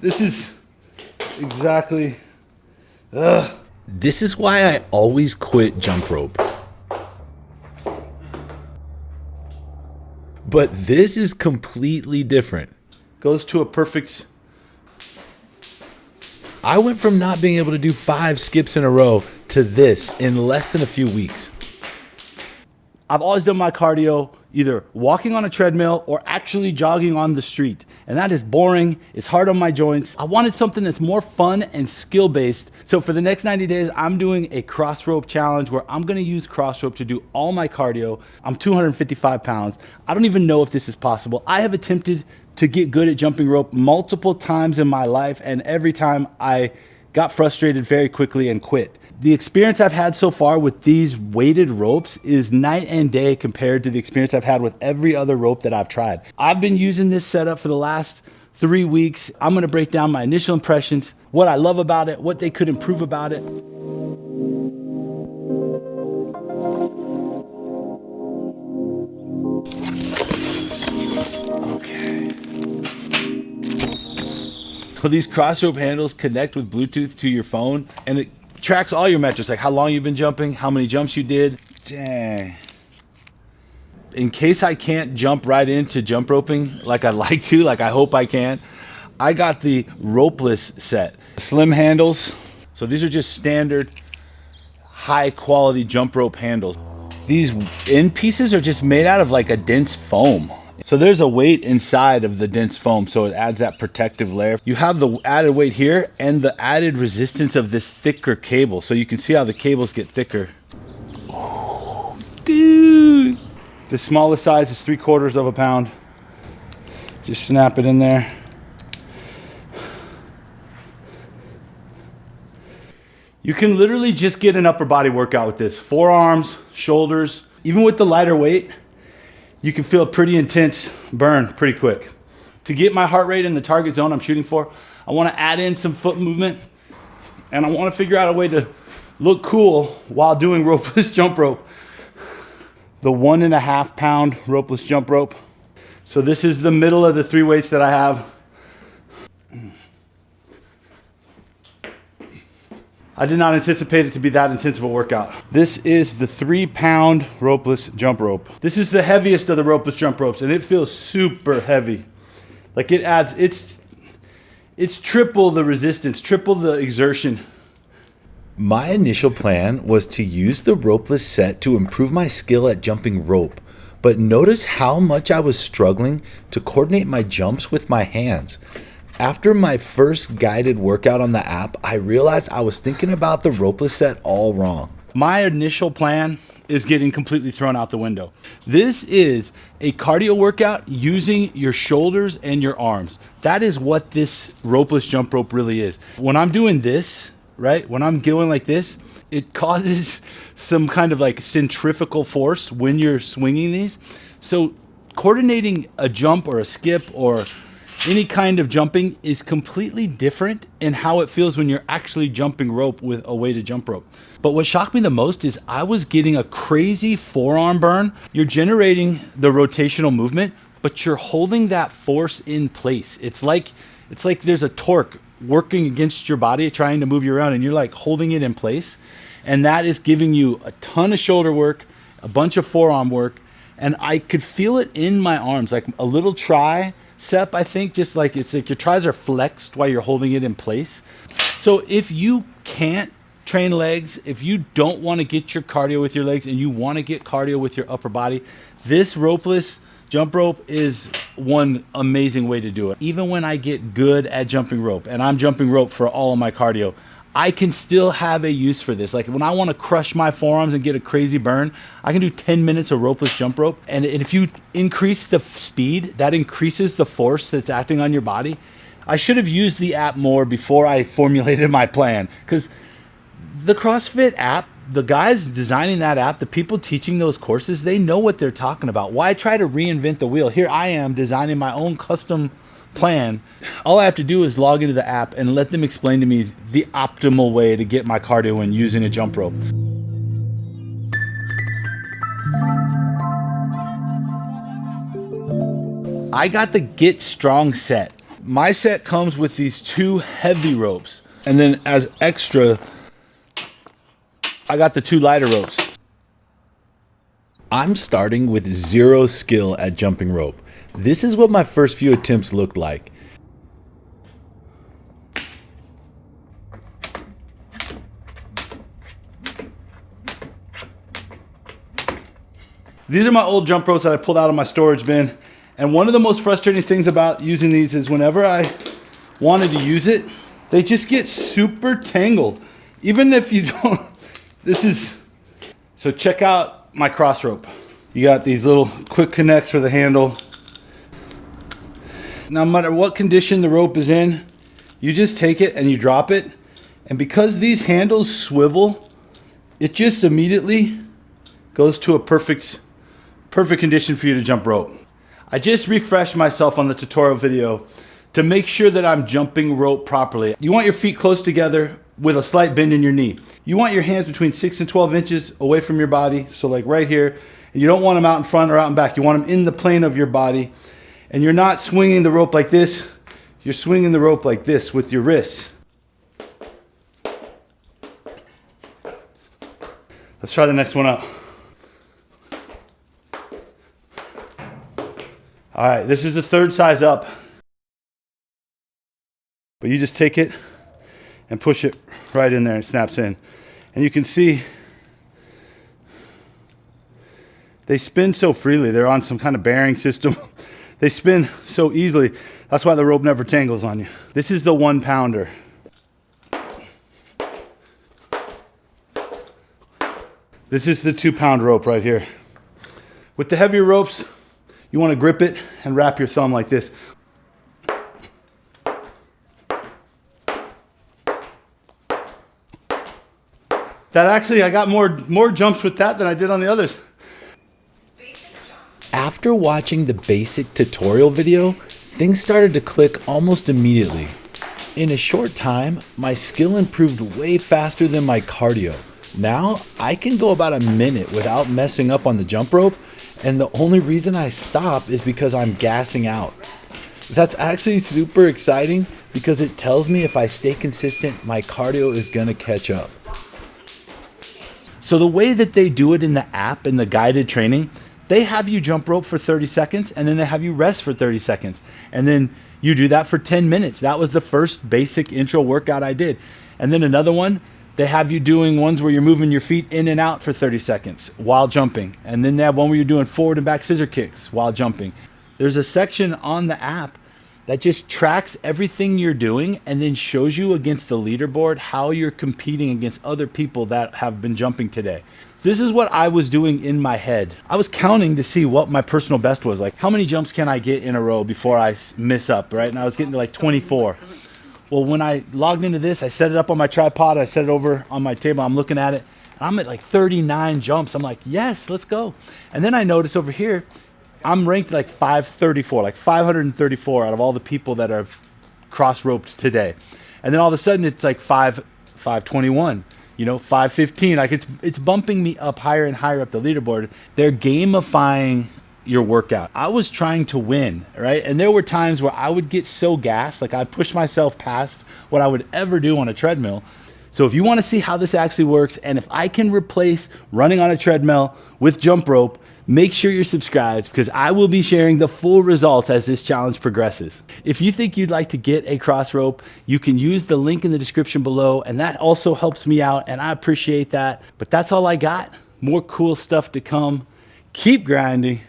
This is exactly, This is why I always quit jump rope. But this is completely different. goes to a perfect. I went from not being able to do 5 skips in a row to this in less than a few weeks. I've always done my cardio either walking on a treadmill or actually jogging on the street. And that is boring. It's hard on my joints. I wanted something that's more fun and skill-based. So for the next 90 days, I'm doing a crossrope challenge where I'm gonna use crossrope to do all my cardio. I'm 255 pounds. I don't even know if this is possible. I have attempted to get good at jumping rope multiple times in my life, and every time I got frustrated very quickly and quit. The experience I've had so far with these weighted ropes is night and day compared to the experience I've had with every other rope that I've tried. I've been using this setup for the last 3 weeks. I'm gonna break down my initial impressions, what I love about it, what they could improve about it. Okay. So these crossrope handles connect with Bluetooth to your phone, and it tracks all your metrics, like how long you've been jumping, how many jumps you did. Dang. In case I can't jump right into jump roping like I'd like to, like I hope I can, I got the Ropeless set. Slim handles. So these are just standard high quality jump rope handles. These end pieces are just made out of like a dense foam. So there's a weight inside of the dense foam, so it adds that protective layer. You have the added weight here and the added resistance of this thicker cable. So you can see how the cables get thicker. Oh, dude. The smallest size is 3/4 of a pound. Just snap it in there. You can literally just get an upper body workout with this. Forearms, shoulders, even with the lighter weight, you can feel a pretty intense burn pretty quick. To get my heart rate in the target zone I'm shooting for, I want to add in some foot movement, and I want to figure out a way to look cool while doing ropeless jump rope. The 1.5 pound ropeless jump rope. So this is the middle of the 3 weights that I have. I did not anticipate it to be that intense of a workout. This is the 3 pound ropeless jump rope. This is the heaviest of the ropeless jump ropes, and it feels super heavy. Like it adds, it's triple the resistance, triple the exertion. My initial plan was to use the ropeless set to improve my skill at jumping rope, but notice how much I was struggling to coordinate my jumps with my hands. After my first guided workout on the app, I realized I was thinking about the ropeless set all wrong. My initial plan is getting completely thrown out the window. This is a cardio workout using your shoulders and your arms. That is what this ropeless jump rope really is. When I'm doing this, right, when I'm going like this, it causes some kind of like centrifugal force when you're swinging these. So coordinating a jump or a skip or any kind of jumping is completely different in how it feels when you're actually jumping rope with a weighted jump rope. But what shocked me the most is I was getting a crazy forearm burn. You're generating the rotational movement, but you're holding that force in place. It's like there's a torque working against your body trying to move you around, and you're like holding it in place. And that is giving you a ton of shoulder work, a bunch of forearm work, and I could feel it in my arms, like a little tricep, I think, just like it's like your tris are flexed while you're holding it in place. So if you can't train legs, if you don't want to get your cardio with your legs and you want to get cardio with your upper body, this ropeless jump rope is one amazing way to do it. Even when I get good at jumping rope, and I'm jumping rope for all of my cardio, I can still have a use for this. Like when I want to crush my forearms and get a crazy burn, I can do 10 minutes of ropeless jump rope. And if you increase the speed, that increases the force that's acting on your body. I should have used the app more before I formulated my plan, because the CrossFit app, the guys designing that app, the people teaching those courses, they know what they're talking about. Why try to reinvent the wheel? Here I am designing my own custom plan. All I have to do is log into the app and let them explain to me the optimal way to get my cardio in using a jump rope. I got the Get Strong set. My set comes with these 2 heavy ropes. And then as extra, I got the 2 lighter ropes. I'm starting with 0 skill at jumping rope. This is what my first few attempts looked like. These are my old jump ropes that I pulled out of my storage bin. And one of the most frustrating things about using these is whenever I wanted to use it, they just get super tangled. Even if you don't, so check out my cross rope. You got these little quick connects for the handle. No matter what condition the rope is in, you just take it and you drop it. And because these handles swivel, it just immediately goes to a perfect condition for you to jump rope. I just refreshed myself on the tutorial video to make sure that I'm jumping rope properly. You want your feet close together with a slight bend in your knee. You want your hands between 6 and 12 inches away from your body, so like right here. And you don't want them out in front or out in back. You want them in the plane of your body. And you're not swinging the rope like this. You're swinging the rope like this with your wrists. Let's try the next one out. All right, this is the 3rd size up. But you just take it and push it right in there and it snaps in. And you can see they spin so freely. They're on some kind of bearing system. They spin so easily. That's why the rope never tangles on you. This is the 1 pounder. This is the 2 pound rope right here. With the heavier ropes, you want to grip it and wrap your thumb like this. That actually, I got more jumps with that than I did on the others. After watching the basic tutorial video, things started to click almost immediately. In a short time, my skill improved way faster than my cardio. Now, I can go about a minute without messing up on the jump rope, and the only reason I stop is because I'm gassing out. That's actually super exciting because it tells me if I stay consistent, my cardio is gonna catch up. So the way that they do it in the app, in the guided training, they have you jump rope for 30 seconds and then they have you rest for 30 seconds. And then you do that for 10 minutes. That was the first basic intro workout I did. And then another one, they have you doing ones where you're moving your feet in and out for 30 seconds while jumping. And then they have one where you're doing forward and back scissor kicks while jumping. There's a section on the app that just tracks everything you're doing and then shows you against the leaderboard how you're competing against other people that have been jumping today. This is what I was doing in my head. I was counting to see what my personal best was. Like, how many jumps can I get in a row before I miss up, right? And I was getting to like 24. Well, when I logged into this, I set it up on my tripod. I set it over on my table. I'm looking at it. I'm at like 39 jumps. I'm like, yes, let's go. And then I notice over here, I'm ranked like 534, like 534 out of all the people that have cross roped today. And then all of a sudden it's like 521, 515. Like it's bumping me up higher and higher up the leaderboard. They're gamifying your workout. I was trying to win, right? And there were times where I would get so gassed, like I'd push myself past what I would ever do on a treadmill. So if you want to see how this actually works, and if I can replace running on a treadmill with jump rope, make sure you're subscribed because I will be sharing the full results as this challenge progresses. If you think you'd like to get a cross rope, you can use the link in the description below, and that also helps me out, and I appreciate that. But that's all I got. More cool stuff to come. Keep grinding.